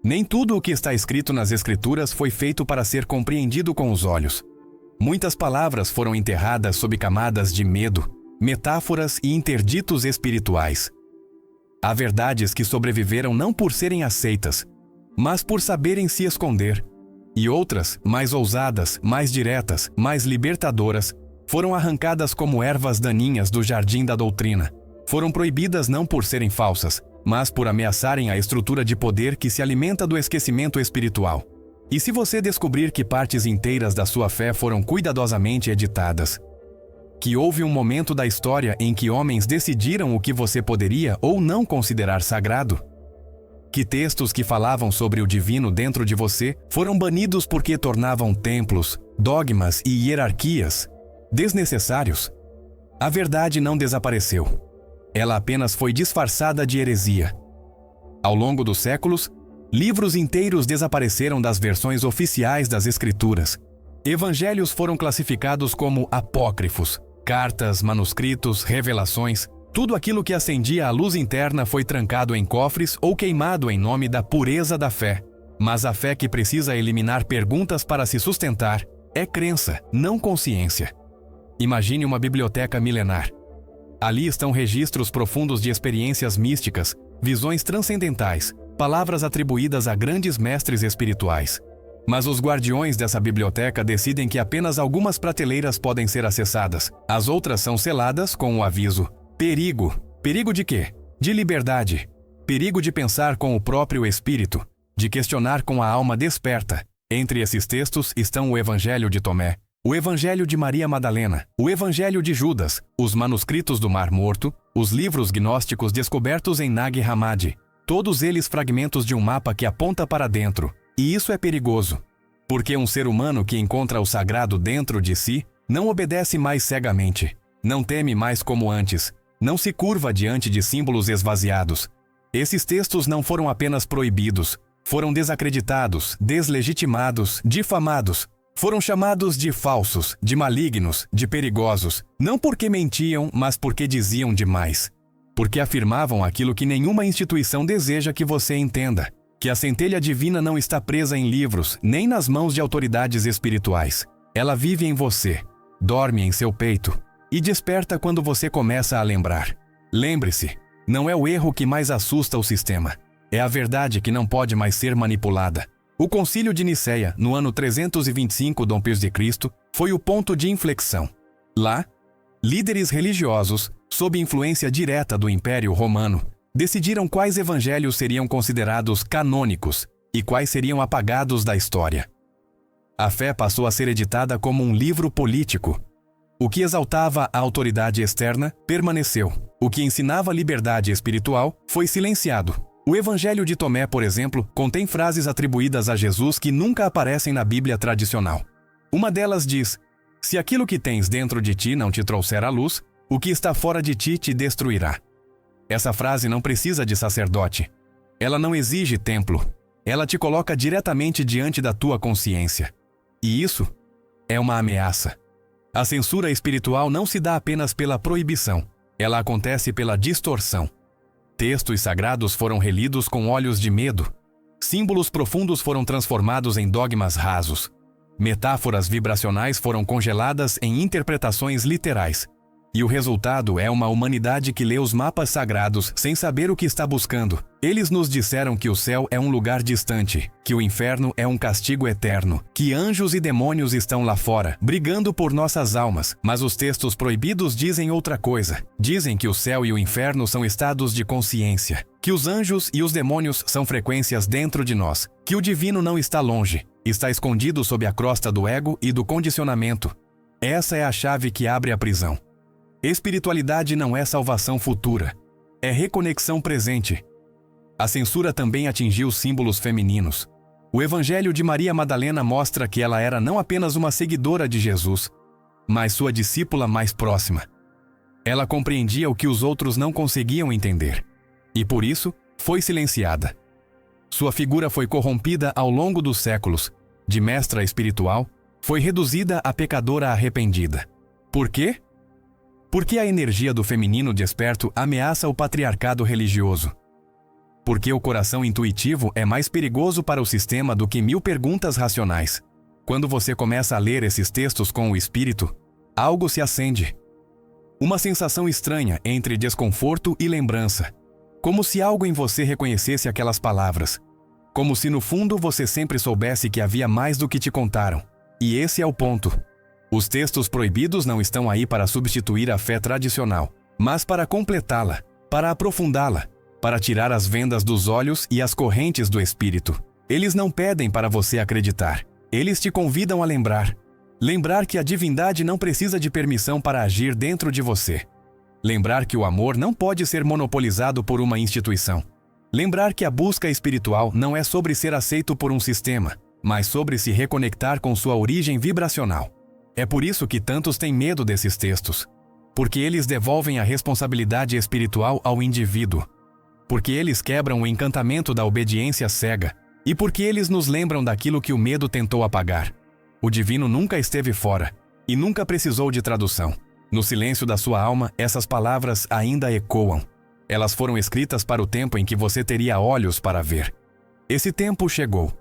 Nem tudo o que está escrito nas Escrituras foi feito para ser compreendido com os olhos. Muitas palavras foram enterradas sob camadas de medo, metáforas e interditos espirituais. Há verdades que sobreviveram não por serem aceitas, mas por saberem se esconder. E outras, mais ousadas, mais diretas, mais libertadoras, foram arrancadas como ervas daninhas do jardim da doutrina. Foram proibidas não por serem falsas, mas por ameaçarem a estrutura de poder que se alimenta do esquecimento espiritual. E se você descobrir que partes inteiras da sua fé foram cuidadosamente editadas, que houve um momento da história em que homens decidiram o que você poderia ou não considerar sagrado, que textos que falavam sobre o divino dentro de você foram banidos porque tornavam templos, dogmas e hierarquias desnecessários, a verdade não desapareceu. Ela apenas foi disfarçada de heresia. Ao longo dos séculos, livros inteiros desapareceram das versões oficiais das Escrituras. Evangelhos foram classificados como apócrifos. Cartas, manuscritos, revelações, tudo aquilo que acendia a luz interna foi trancado em cofres ou queimado em nome da pureza da fé. Mas a fé que precisa eliminar perguntas para se sustentar é crença, não consciência. Imagine uma biblioteca milenar. Ali estão registros profundos de experiências místicas, visões transcendentais, palavras atribuídas a grandes mestres espirituais. Mas os guardiões dessa biblioteca decidem que apenas algumas prateleiras podem ser acessadas. As outras são seladas com o aviso: perigo. Perigo de quê? De liberdade. Perigo de pensar com o próprio espírito, de questionar com a alma desperta. Entre esses textos estão o Evangelho de Tomé, o Evangelho de Maria Madalena, o Evangelho de Judas, os manuscritos do Mar Morto, os livros gnósticos descobertos em Nag Hammadi, todos eles fragmentos de um mapa que aponta para dentro. E isso é perigoso, porque um ser humano que encontra o sagrado dentro de si não obedece mais cegamente, não teme mais como antes, não se curva diante de símbolos esvaziados. Esses textos não foram apenas proibidos, foram desacreditados, deslegitimados, difamados. Foram chamados de falsos, de malignos, de perigosos, não porque mentiam, mas porque diziam demais. Porque afirmavam aquilo que nenhuma instituição deseja que você entenda, que a centelha divina não está presa em livros, nem nas mãos de autoridades espirituais. Ela vive em você, dorme em seu peito e desperta quando você começa a lembrar. Lembre-se, não é o erro que mais assusta o sistema, é a verdade que não pode mais ser manipulada. O Concílio de Nicéia, no ano 325 d.C., foi o ponto de inflexão. Lá, líderes religiosos, sob influência direta do Império Romano, decidiram quais evangelhos seriam considerados canônicos e quais seriam apagados da história. A fé passou a ser editada como um livro político. O que exaltava a autoridade externa permaneceu. O que ensinava liberdade espiritual foi silenciado. O Evangelho de Tomé, por exemplo, contém frases atribuídas a Jesus que nunca aparecem na Bíblia tradicional. Uma delas diz: "Se aquilo que tens dentro de ti não te trouxer a luz, o que está fora de ti te destruirá." Essa frase não precisa de sacerdote. Ela não exige templo. Ela te coloca diretamente diante da tua consciência. E isso é uma ameaça. A censura espiritual não se dá apenas pela proibição. Ela acontece pela distorção. Textos sagrados foram relidos com olhos de medo. Símbolos profundos foram transformados em dogmas rasos. Metáforas vibracionais foram congeladas em interpretações literais. E o resultado é uma humanidade que lê os mapas sagrados sem saber o que está buscando. Eles nos disseram que o céu é um lugar distante, que o inferno é um castigo eterno, que anjos e demônios estão lá fora, brigando por nossas almas. Mas os textos proibidos dizem outra coisa. Dizem que o céu e o inferno são estados de consciência, que os anjos e os demônios são frequências dentro de nós, que o divino não está longe, está escondido sob a crosta do ego e do condicionamento. Essa é a chave que abre a prisão. Espiritualidade não é salvação futura, é reconexão presente. A censura também atingiu símbolos femininos. O Evangelho de Maria Madalena mostra que ela era não apenas uma seguidora de Jesus, mas sua discípula mais próxima. Ela compreendia o que os outros não conseguiam entender, e por isso foi silenciada. Sua figura foi corrompida ao longo dos séculos. De mestra espiritual, foi reduzida a pecadora arrependida. Por quê? Porque a energia do feminino desperto ameaça o patriarcado religioso. Porque o coração intuitivo é mais perigoso para o sistema do que 1000 perguntas racionais. Quando você começa a ler esses textos com o espírito, algo se acende. Uma sensação estranha entre desconforto e lembrança. Como se algo em você reconhecesse aquelas palavras. Como se no fundo você sempre soubesse que havia mais do que te contaram. E esse é o ponto. Os textos proibidos não estão aí para substituir a fé tradicional, mas para completá-la, para aprofundá-la, para tirar as vendas dos olhos e as correntes do espírito. Eles não pedem para você acreditar. Eles te convidam a lembrar. Lembrar que a divindade não precisa de permissão para agir dentro de você. Lembrar que o amor não pode ser monopolizado por uma instituição. Lembrar que a busca espiritual não é sobre ser aceito por um sistema, mas sobre se reconectar com sua origem vibracional. É por isso que tantos têm medo desses textos. Porque eles devolvem a responsabilidade espiritual ao indivíduo. Porque eles quebram o encantamento da obediência cega. E porque eles nos lembram daquilo que o medo tentou apagar. O divino nunca esteve fora. E nunca precisou de tradução. No silêncio da sua alma, essas palavras ainda ecoam. Elas foram escritas para o tempo em que você teria olhos para ver. Esse tempo chegou.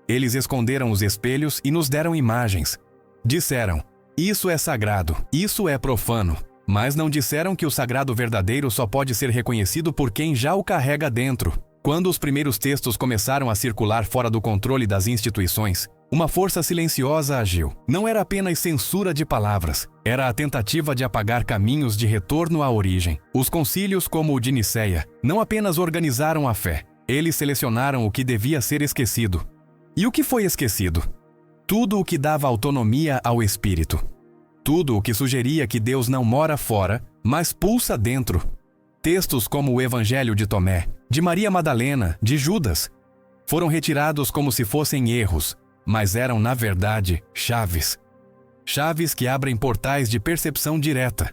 Eles esconderam os espelhos e nos deram imagens. Disseram, isso é sagrado, isso é profano. Mas não disseram que o sagrado verdadeiro só pode ser reconhecido por quem já o carrega dentro. Quando os primeiros textos começaram a circular fora do controle das instituições, uma força silenciosa agiu. Não era apenas censura de palavras, era a tentativa de apagar caminhos de retorno à origem. Os concílios como o de Nicéia não apenas organizaram a fé, eles selecionaram o que devia ser esquecido. E o que foi esquecido? Tudo o que dava autonomia ao espírito. Tudo o que sugeria que Deus não mora fora, mas pulsa dentro. Textos como o Evangelho de Tomé, de Maria Madalena, de Judas, foram retirados como se fossem erros, mas eram, na verdade, chaves. Chaves que abrem portais de percepção direta.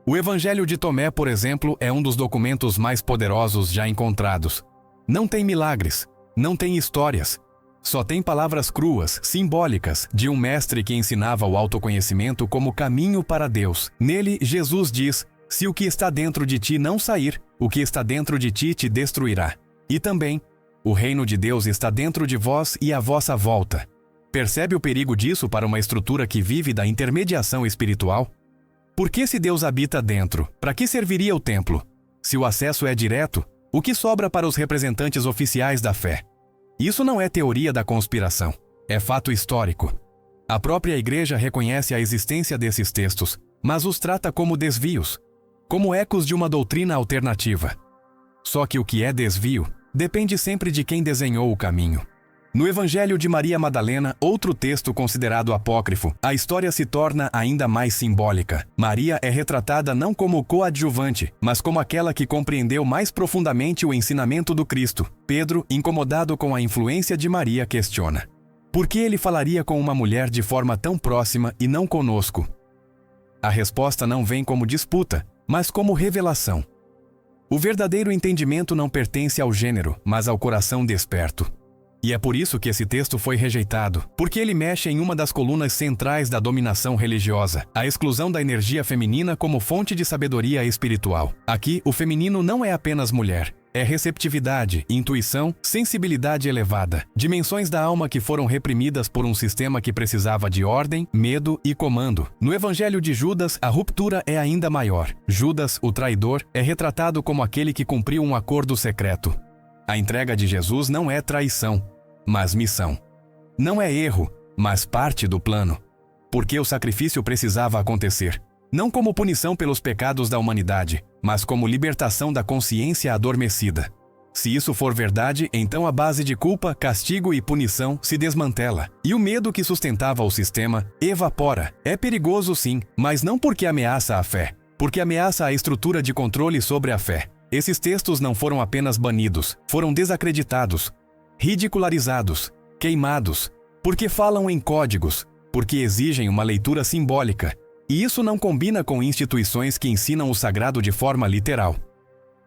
O Evangelho de Tomé, por exemplo, é um dos documentos mais poderosos já encontrados. Não tem milagres, não tem histórias. Só tem palavras cruas, simbólicas, de um mestre que ensinava o autoconhecimento como caminho para Deus. Nele, Jesus diz, se o que está dentro de ti não sair, o que está dentro de ti te destruirá. E também, o reino de Deus está dentro de vós e à vossa volta. Percebe o perigo disso para uma estrutura que vive da intermediação espiritual? Porque se Deus habita dentro, para que serviria o templo? Se o acesso é direto, o que sobra para os representantes oficiais da fé? Isso não é teoria da conspiração, é fato histórico. A própria Igreja reconhece a existência desses textos, mas os trata como desvios, como ecos de uma doutrina alternativa. Só que o que é desvio depende sempre de quem desenhou o caminho. No Evangelho de Maria Madalena, outro texto considerado apócrifo, a história se torna ainda mais simbólica. Maria é retratada não como coadjuvante, mas como aquela que compreendeu mais profundamente o ensinamento do Cristo. Pedro, incomodado com a influência de Maria, questiona: por que ele falaria com uma mulher de forma tão próxima e não conosco? A resposta não vem como disputa, mas como revelação. O verdadeiro entendimento não pertence ao gênero, mas ao coração desperto. E é por isso que esse texto foi rejeitado, porque ele mexe em uma das colunas centrais da dominação religiosa, a exclusão da energia feminina como fonte de sabedoria espiritual. Aqui, o feminino não é apenas mulher, é receptividade, intuição, sensibilidade elevada, dimensões da alma que foram reprimidas por um sistema que precisava de ordem, medo e comando. No Evangelho de Judas, a ruptura é ainda maior. Judas, o traidor, é retratado como aquele que cumpriu um acordo secreto. A entrega de Jesus não é traição, mas missão. Não é erro, mas parte do plano. Porque o sacrifício precisava acontecer, não como punição pelos pecados da humanidade, mas como libertação da consciência adormecida. Se isso for verdade, então a base de culpa, castigo e punição se desmantela, e o medo que sustentava o sistema evapora. É perigoso sim, mas não porque ameaça a fé, porque ameaça a estrutura de controle sobre a fé. Esses textos não foram apenas banidos, foram desacreditados, ridicularizados, queimados, porque falam em códigos, porque exigem uma leitura simbólica, e isso não combina com instituições que ensinam o sagrado de forma literal.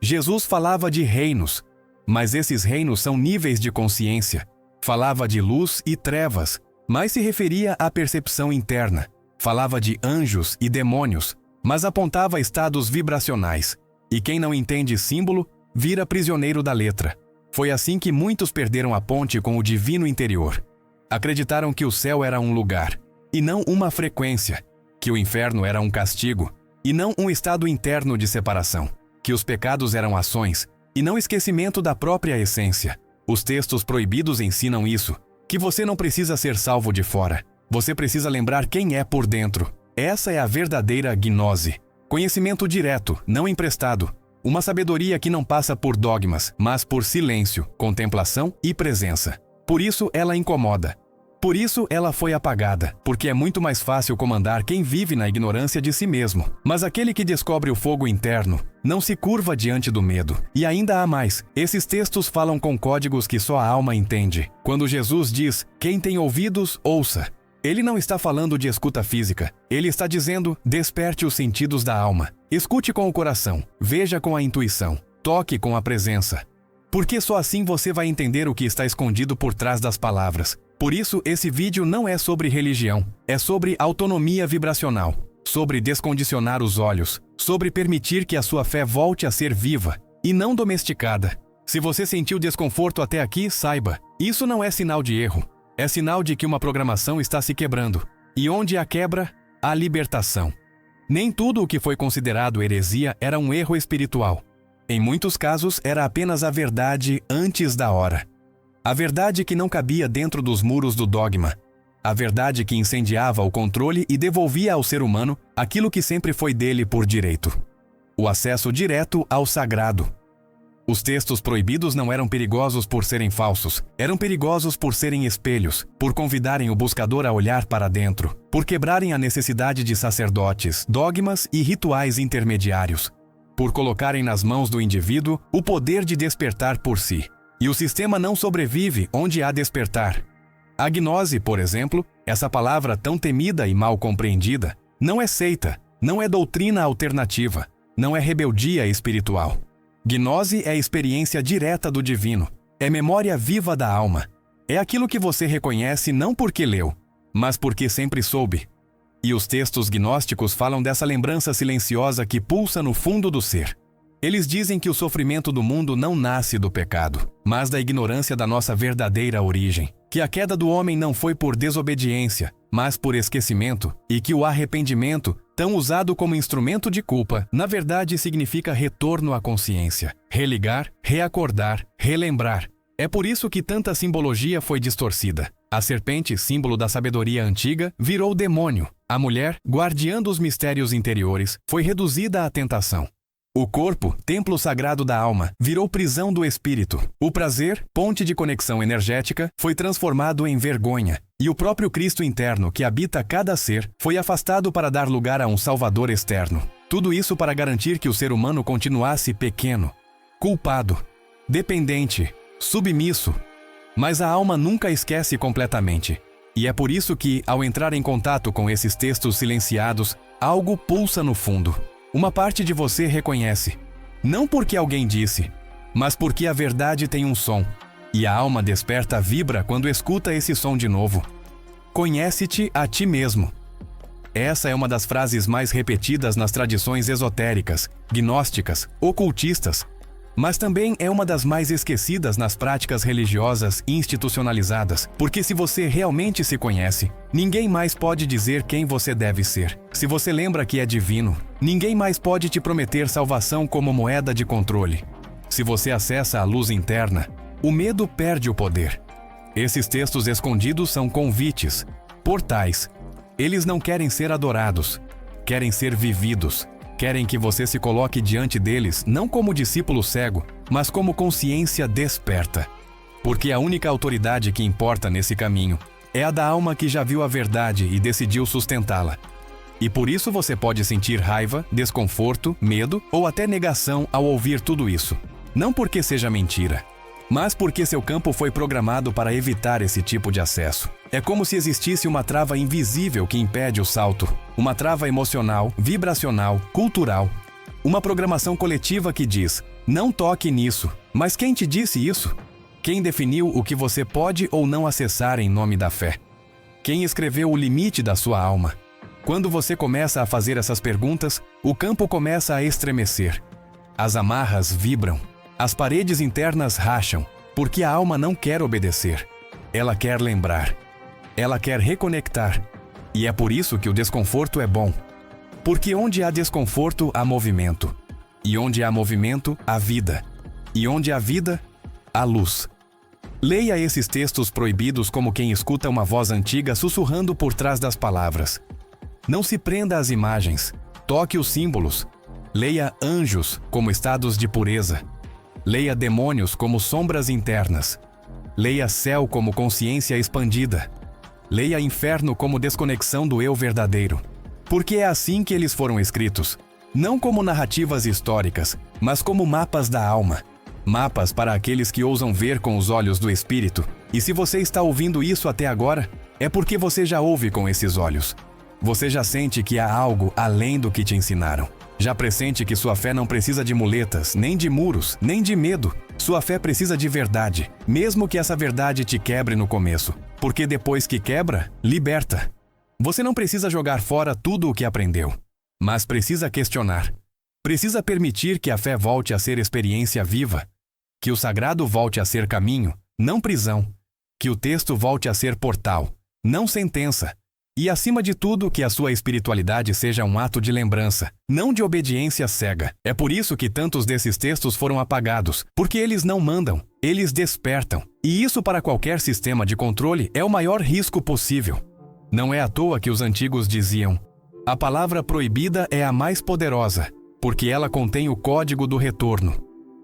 Jesus falava de reinos, mas esses reinos são níveis de consciência. Falava de luz e trevas, mas se referia à percepção interna. Falava de anjos e demônios, mas apontava estados vibracionais. E quem não entende símbolo, vira prisioneiro da letra. Foi assim que muitos perderam a ponte com o divino interior. Acreditaram que o céu era um lugar, e não uma frequência, que o inferno era um castigo, e não um estado interno de separação, que os pecados eram ações, e não esquecimento da própria essência. Os textos proibidos ensinam isso, que você não precisa ser salvo de fora. Você precisa lembrar quem é por dentro. Essa é a verdadeira gnose. Conhecimento direto, não emprestado. Uma sabedoria que não passa por dogmas, mas por silêncio, contemplação e presença. Por isso ela incomoda. Por isso ela foi apagada, porque é muito mais fácil comandar quem vive na ignorância de si mesmo. Mas aquele que descobre o fogo interno não se curva diante do medo. E ainda há mais. Esses textos falam com códigos que só a alma entende. Quando Jesus diz, quem tem ouvidos, ouça. Ele não está falando de escuta física. Ele está dizendo, desperte os sentidos da alma. Escute com o coração. Veja com a intuição. Toque com a presença. Porque só assim você vai entender o que está escondido por trás das palavras. Por isso, esse vídeo não é sobre religião. É sobre autonomia vibracional. Sobre descondicionar os olhos. Sobre permitir que a sua fé volte a ser viva e não domesticada. Se você sentiu desconforto até aqui, saiba. Isso não é sinal de erro. É sinal de que uma programação está se quebrando. E onde há quebra, há libertação. Nem tudo o que foi considerado heresia era um erro espiritual. Em muitos casos, era apenas a verdade antes da hora. A verdade que não cabia dentro dos muros do dogma. A verdade que incendiava o controle e devolvia ao ser humano aquilo que sempre foi dele por direito. O acesso direto ao sagrado. Os textos proibidos não eram perigosos por serem falsos. Eram perigosos por serem espelhos, por convidarem o buscador a olhar para dentro, por quebrarem a necessidade de sacerdotes, dogmas e rituais intermediários, por colocarem nas mãos do indivíduo o poder de despertar por si. E o sistema não sobrevive onde há despertar. A gnose, por exemplo, essa palavra tão temida e mal compreendida, não é seita, não é doutrina alternativa, não é rebeldia espiritual. Gnose é experiência direta do divino, é memória viva da alma. É aquilo que você reconhece não porque leu, mas porque sempre soube. E os textos gnósticos falam dessa lembrança silenciosa que pulsa no fundo do ser. Eles dizem que o sofrimento do mundo não nasce do pecado, mas da ignorância da nossa verdadeira origem. Que a queda do homem não foi por desobediência, mas por esquecimento, e que o arrependimento, tão usado como instrumento de culpa, na verdade significa retorno à consciência. Religar, reacordar, relembrar. É por isso que tanta simbologia foi distorcida. A serpente, símbolo da sabedoria antiga, virou demônio. A mulher, guardiã dos mistérios interiores, foi reduzida à tentação. O corpo, templo sagrado da alma, virou prisão do espírito. O prazer, ponte de conexão energética, foi transformado em vergonha. E o próprio Cristo interno, que habita cada ser, foi afastado para dar lugar a um Salvador externo. Tudo isso para garantir que o ser humano continuasse pequeno, culpado, dependente, submisso. Mas a alma nunca esquece completamente. E é por isso que, ao entrar em contato com esses textos silenciados, algo pulsa no fundo. Uma parte de você reconhece, não porque alguém disse, mas porque a verdade tem um som, e a alma desperta vibra quando escuta esse som de novo. Conhece-te a ti mesmo. Essa é uma das frases mais repetidas nas tradições esotéricas, gnósticas, ocultistas, mas também é uma das mais esquecidas nas práticas religiosas institucionalizadas, porque se você realmente se conhece, ninguém mais pode dizer quem você deve ser. Se você lembra que é divino, ninguém mais pode te prometer salvação como moeda de controle. Se você acessa a luz interna, o medo perde o poder. Esses textos escondidos são convites, portais. Eles não querem ser adorados, querem ser vividos. Querem que você se coloque diante deles não como discípulo cego, mas como consciência desperta. Porque a única autoridade que importa nesse caminho é a da alma que já viu a verdade e decidiu sustentá-la. E por isso você pode sentir raiva, desconforto, medo ou até negação ao ouvir tudo isso. Não porque seja mentira, mas porque seu campo foi programado para evitar esse tipo de acesso. É como se existisse uma trava invisível que impede o salto. Uma trava emocional, vibracional, cultural. Uma programação coletiva que diz, não toque nisso. Mas quem te disse isso? Quem definiu o que você pode ou não acessar em nome da fé? Quem escreveu o limite da sua alma? Quando você começa a fazer essas perguntas, o campo começa a estremecer. As amarras vibram. As paredes internas racham, porque a alma não quer obedecer. Ela quer lembrar. Ela quer reconectar. E é por isso que o desconforto é bom. Porque onde há desconforto, há movimento. E onde há movimento, há vida. E onde há vida, há luz. Leia esses textos proibidos como quem escuta uma voz antiga sussurrando por trás das palavras. Não se prenda às imagens. Toque os símbolos. Leia anjos como estados de pureza. Leia demônios como sombras internas. Leia céu como consciência expandida. Leia inferno como desconexão do eu verdadeiro. Porque é assim que eles foram escritos. Não como narrativas históricas, mas como mapas da alma. Mapas para aqueles que ousam ver com os olhos do espírito. E se você está ouvindo isso até agora, é porque você já ouve com esses olhos. Você já sente que há algo além do que te ensinaram. Já pressente que sua fé não precisa de muletas, nem de muros, nem de medo. Sua fé precisa de verdade, mesmo que essa verdade te quebre no começo. Porque depois que quebra, liberta. Você não precisa jogar fora tudo o que aprendeu, mas precisa questionar. Precisa permitir que a fé volte a ser experiência viva, que o sagrado volte a ser caminho, não prisão, que o texto volte a ser portal, não sentença, e acima de tudo que a sua espiritualidade seja um ato de lembrança, não de obediência cega. É por isso que tantos desses textos foram apagados, porque eles não mandam, eles despertam. E isso para qualquer sistema de controle é o maior risco possível. Não é à toa que os antigos diziam: a palavra proibida é a mais poderosa, porque ela contém o código do retorno.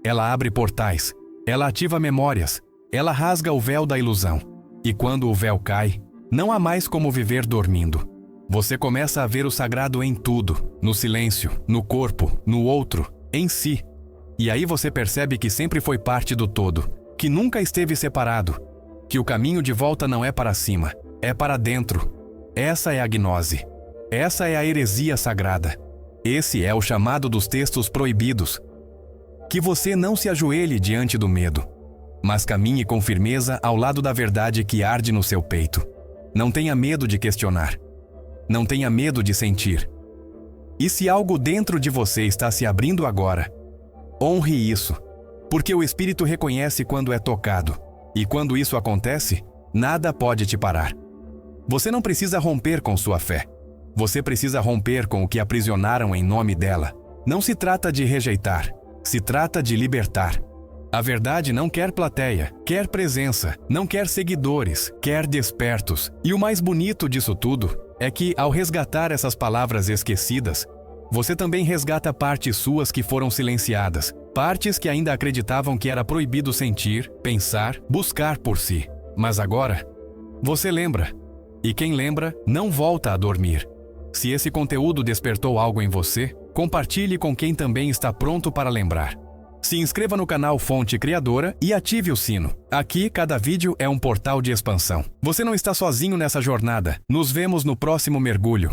Ela abre portais, ela ativa memórias, ela rasga o véu da ilusão. E quando o véu cai, não há mais como viver dormindo. Você começa a ver o sagrado em tudo, no silêncio, no corpo, no outro, em si. E aí você percebe que sempre foi parte do todo, que nunca esteve separado, que o caminho de volta não é para cima, é para dentro. Essa é a gnose. Essa é a heresia sagrada. Esse é o chamado dos textos proibidos. Que você não se ajoelhe diante do medo, mas caminhe com firmeza ao lado da verdade que arde no seu peito. Não tenha medo de questionar. Não tenha medo de sentir. E se algo dentro de você está se abrindo agora, honre isso, porque o Espírito reconhece quando é tocado, e quando isso acontece, nada pode te parar. Você não precisa romper com sua fé. Você precisa romper com o que aprisionaram em nome dela. Não se trata de rejeitar, se trata de libertar. A verdade não quer plateia, quer presença, não quer seguidores, quer despertos. E o mais bonito disso tudo é que, ao resgatar essas palavras esquecidas, você também resgata partes suas que foram silenciadas, partes que ainda acreditavam que era proibido sentir, pensar, buscar por si. Mas agora, você lembra. E quem lembra, não volta a dormir. Se esse conteúdo despertou algo em você, compartilhe com quem também está pronto para lembrar. Se inscreva no canal Fonte Criadora e ative o sino. Aqui, cada vídeo é um portal de expansão. Você não está sozinho nessa jornada. Nos vemos no próximo mergulho.